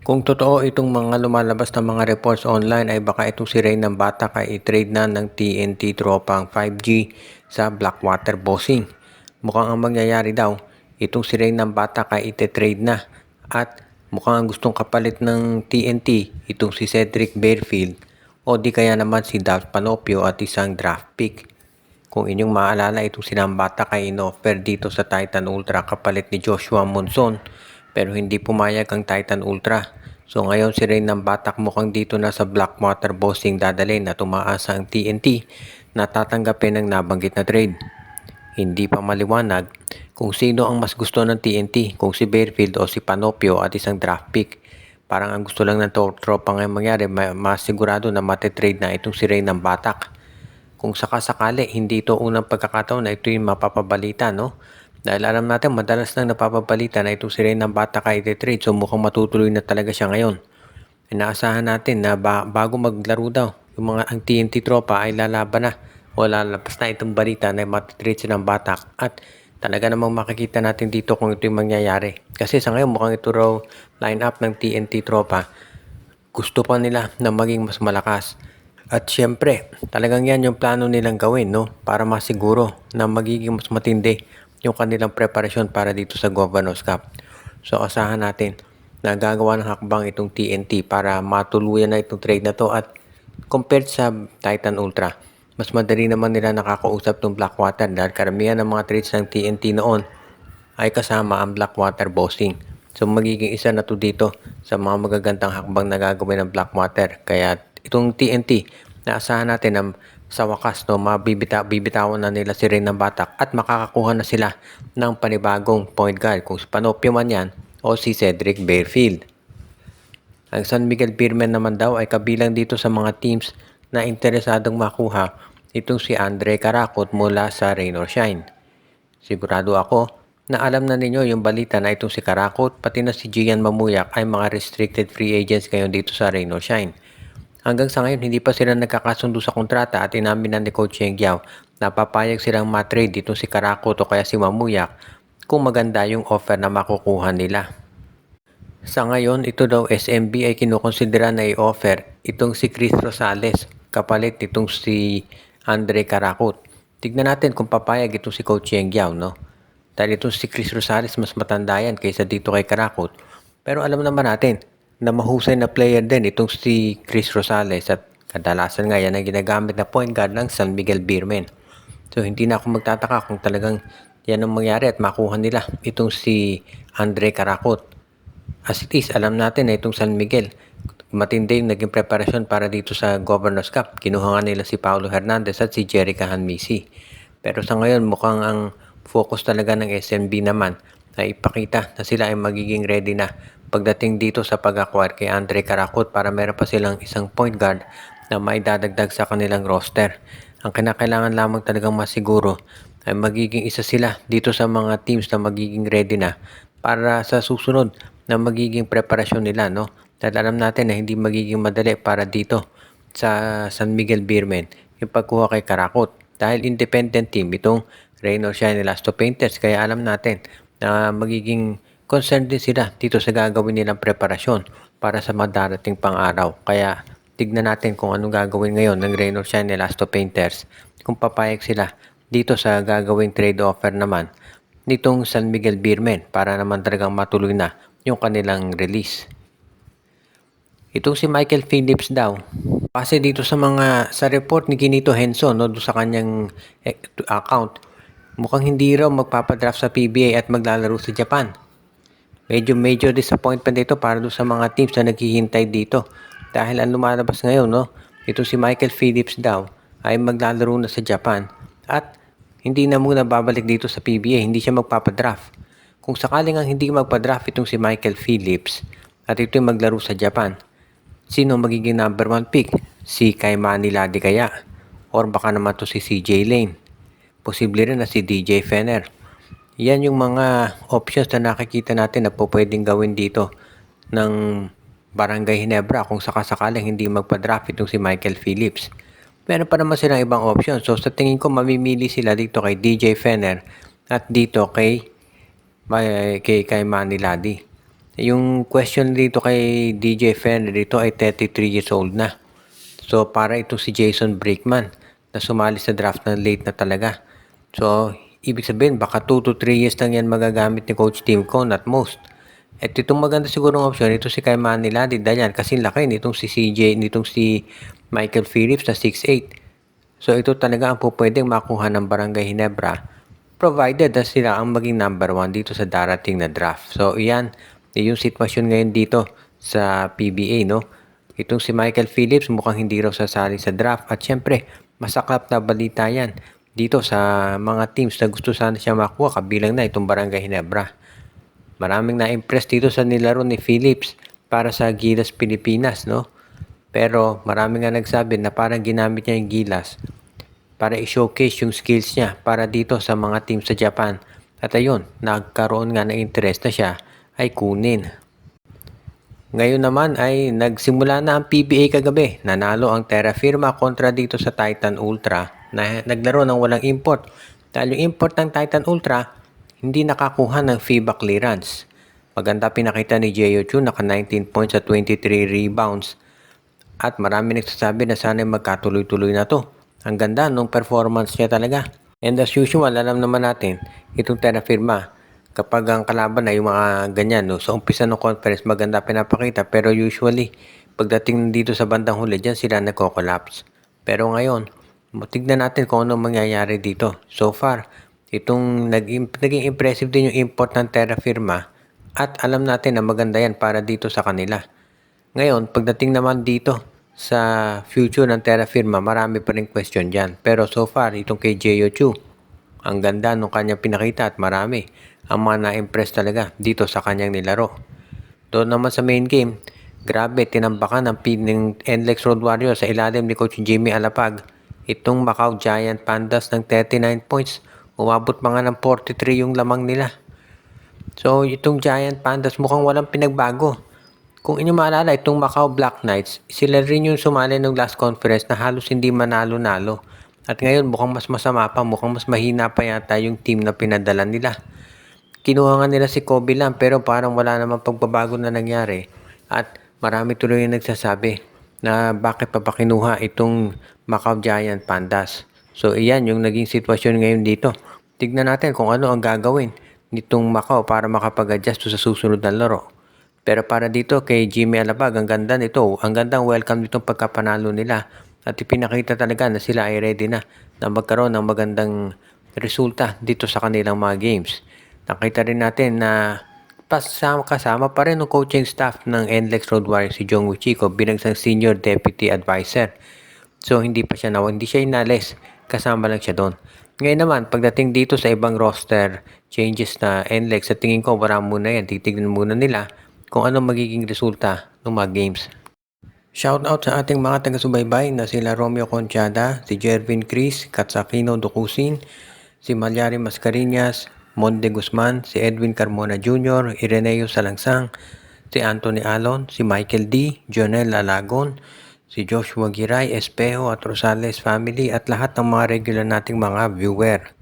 Kung totoo itong mga lumalabas na mga reports online ay baka itong si Rain ng Batak ay i-trade na ng TNT tropang 5G sa Blackwater Bossing. Mukhang ang mangyayari daw, itong si Rain ng Batak ay ite-trade na at mukhang ang gustong kapalit ng TNT itong si Cedric Barefield o di kaya naman si Dalf Panopio at isang draft pick. Kung inyong maalala, itong sinambata ay in-offer dito sa Titan Ultra kapalit ni Joshua Monson pero hindi pumayag ang Titan Ultra. So ngayon si Rain ng Batak mukhang dito na sa Blackwater Bossing dadalhin na tumaas ang TNT na tatanggapin ng nabanggit na trade. Hindi pa maliwanag kung sino ang mas gusto ng TNT, kung si Barefield o si Panopio at isang draft pick. Parang ang gusto lang ng tropa ngayon mangyari, masigurado na matitrade na itong si Rain ng Batak. Kung sakasakali, hindi ito unang pagkakataon na ito yung mapapabalita, no? Dahil alam natin, madalas nang napapabalita na itong si Rain ng Batak ay trade, so mukhang matutuloy na talaga siya ngayon. Inaasahan natin na bago maglaro daw, yung mga ang TNT tropa ay lalaban na o lalabas na itong balita na matitrade siya ng Batak at talaga namang makikita natin dito kung ito yung mangyayari. Kasi sa ngayon mukhang ito raw line up ng TNT tropa. Gusto pa nila na maging mas malakas. At syempre, talagang yan yung plano nilang gawin, no? Para masiguro na magiging mas matindi yung kanilang preparasyon para dito sa Governors Cup. So asahan natin na gagawa ng hakbang itong TNT para matuluyan na itong trade na to at compared sa Titan Ultra, mas madali naman nila nakakausap itong Blackwater dahil karamihan ng mga trades ng TNT noon ay kasama ang Blackwater Bossing. So magiging isa na to dito sa mga magagandang hakbang na gagawin ng Blackwater. Kaya itong TNT, naasahan natin na sa wakas no, bibitawan na nila si Rain ng Batak at makakakuha na sila ng panibagong point guard kung si Panopio man yan o si Cedric Barefield. Ang San Miguel Beermen naman daw ay kabilang dito sa mga teams na interesadong makuha itong si Andre Karakot mula sa Rain or Shine. Sigurado ako na alam na ninyo yung balita na itong si Karakot pati na si Gian Mamuyak ay mga restricted free agents ngayon dito sa Rain or Shine. Hanggang sa ngayon, hindi pa sila nagkakasundo sa kontrata at inamin na ni Coach Yeng Giao na papayag silang matrade dito si Karakot o kaya si Mamuyak kung maganda yung offer na makukuha nila. Sa ngayon, ito daw SMB ay kinukonsidera na i-offer itong si Chris Rosales kapalit itong si Andre Karakot. Tignan natin kung papayag itong si Coach Yeng Giao, no? Dahil itong si Chris Rosales mas matanda yan kaysa dito kay Karakot. Pero alam naman natin na mahusay na player din itong si Chris Rosales at kadalasan nga yan ang ginagamit na point guard ng San Miguel Beermen. So hindi na ako magtataka kung talagang yan ang mangyari at makuha nila itong si Andre Karakot. As it is, alam natin na itong San Miguel, matindi yung naging preparasyon para dito sa Governors Cup. Kinuha nga nila si Paulo Hernandez at si Jerica Hanmisi. Pero sa ngayon mukhang ang focus talaga ng SMB naman ay ipakita na sila ay magiging ready na pagdating dito sa pag-acquire kay Andre Karakot para meron pa silang isang point guard na maidadagdag sa kanilang roster. Ang kinakailangan lamang talagang masiguro ay magiging isa sila dito sa mga teams na magiging ready na para sa susunod na magiging preparasyon nila, no? Dahil alam natin na hindi magiging madali para dito sa San Miguel Beermen yung pagkuha kay Karakot. Dahil independent team itong Rain or Shine Elasto Painters, kaya alam natin na magiging concerned din sila dito sa gagawin nilang preparasyon para sa madarating pang araw. Kaya tignan natin kung anong gagawin ngayon ng Rain or Shine Elasto Painters kung papayag sila dito sa gagawing trade offer naman nitong San Miguel Beermen para naman talagang matuloy na yung kanilang release. Itong si Michael Phillips daw, kasi dito sa report ni Ginito Henson, no, sa kanyang account, mukhang hindi raw magpapadraft sa PBA at maglalaro sa Japan. Medyo disappointment ito para doon sa mga teams na naghihintay dito. Dahil ang lumalabas ngayon, no, ito si Michael Phillips daw ay maglalaro na sa Japan at hindi na muna babalik dito sa PBA, hindi siya magpapadraft. Kung sakaling ang hindi magpadraft itong si Michael Phillips at ito yung maglaro sa Japan, sino magiging number 1 pick? Si Kaimani Ladi kaya? Or baka naman to si CJ Lane? Posible rin na si DJ Fenner. Yan yung mga options na nakikita natin na po pwedeng gawin dito ng Barangay Ginebra kung sakasakaling hindi magpa-draft itong si Michael Phillips. Meron pa naman silang ibang options. So sa tingin ko mamimili sila dito kay DJ Fenner at dito kay Manny Ladi. Yung question dito kay DJ Fenner dito ay 33 years old na. So para ito si Jason Brickman na sumali sa draft na late na talaga. So ibig sabihin baka 2 to 3 years lang yan magagamit ni Coach Tim Cone at most. At itong maganda sigurong option, ito si kay Manny Ladida yan kasi laki nitong si CJ, nitong si Michael Phillips na 6'8". So ito talaga ang pwedeng makuha ng Barangay Ginebra provided na sila ang maging number 1 dito sa darating na draft. So iyan, yung sitwasyon ngayon dito sa PBA, no? Itong si Michael Phillips mukhang hindi raw sasali sa draft at syempre masaklap na balita yan dito sa mga teams na gusto sana siya makuha kabilang na itong Barangay Ginebra. Maraming na-impress dito sa nilaro ni Phillips para sa Gilas Pilipinas, no? Pero marami nga nagsabi na parang ginamit niya yung Gilas para i-showcase yung skills niya para dito sa mga team sa Japan. At ayun, nagkaroon nga ng interest na siya ay kunin. Ngayon naman ay nagsimula na ang PBA kagabi. Nanalo ang Terra Firma kontra dito sa Titan Ultra na naglaro ng walang import. Dahil yung import ng Titan Ultra hindi nakakuha ng FIBA clearance. Maganda pinakita ni Jeyo Chu, naka 19 points at 23 rebounds. At marami nagsasabi na sana magkatuloy-tuloy na to. Ang ganda nung performance niya talaga. And as usual, alam naman natin, itong Terra Firma, kapag ang kalaban ay yung mga ganyan, no? Sa umpisa ng conference, maganda pinapakita. Pero usually, pagdating dito sa bandang huli, dyan sila nagko-collapse. Pero ngayon, tignan natin kung ano mangyayari dito. So far, itong naging impressive din yung import ng Terra Firma at alam natin na maganda yan para dito sa kanila. Ngayon, pagdating naman dito sa future ng Terra Firma, marami pa rin question dyan. Pero so far, itong kay Jeyo Chu, ang ganda nung kanyang pinakita at marami ang mga na-impress talaga dito sa kanyang nilaro. Doon naman sa main game, grabe, tinambakan ng NLEX Road Warriors sa ilalim ni Coach Jimmy Alapag. Itong Macau Giant Pandas ng 39 points. Umabot mga ng 43 yung lamang nila. So, itong Giant Pandas mukhang walang pinagbago. Kung inyo maalala, itong Macau Black Knights, sila rin yung sumali ng last conference na halos hindi manalo-nalo. At ngayon, mukhang mas masama pa, mukhang mas mahina pa yata yung team na pinadala nila. Kinuha nga nila si Kobe lang pero parang wala namang pagbabago na nangyari. At marami tuloy yung nagsasabi na bakit pa kinuha itong Macau Giant Pandas. So, iyan yung naging sitwasyon ngayon dito. Tignan natin kung ano ang gagawin nitong Macau para makapag-adjust sa susunod na laro. Pero para dito kay Jimmy Alapag, ang ganda nito. Ang gandang welcome nitong pagkapanalo nila. At ipinakita talaga na sila ay ready na magkaroon ng magandang resulta dito sa kanilang mga games. Nakita rin natin na kasama pa rin ng coaching staff ng NLEX Road Warriors si Jong Wichiko bilang isang senior deputy advisor. So hindi siya inalis, kasama lang siya doon. Ngayon naman, pagdating dito sa ibang roster changes na NLEX, sa tingin ko wala muna yan. Titignan muna nila kung ano magiging resulta ng mga games. Shoutout sa ating mga taga-subaybay na sila Romeo Conchada, si Jervin Cris, Katsakino Dukusin, si Malyari Mascarinas, Monde Guzman, si Edwin Carmona Jr., Ireneo Salangsang, si Anthony Alon, si Michael D., Jonel Alagon, si Joshua Giray, Espejo at Rosales family at lahat ng mga regular nating mga viewer.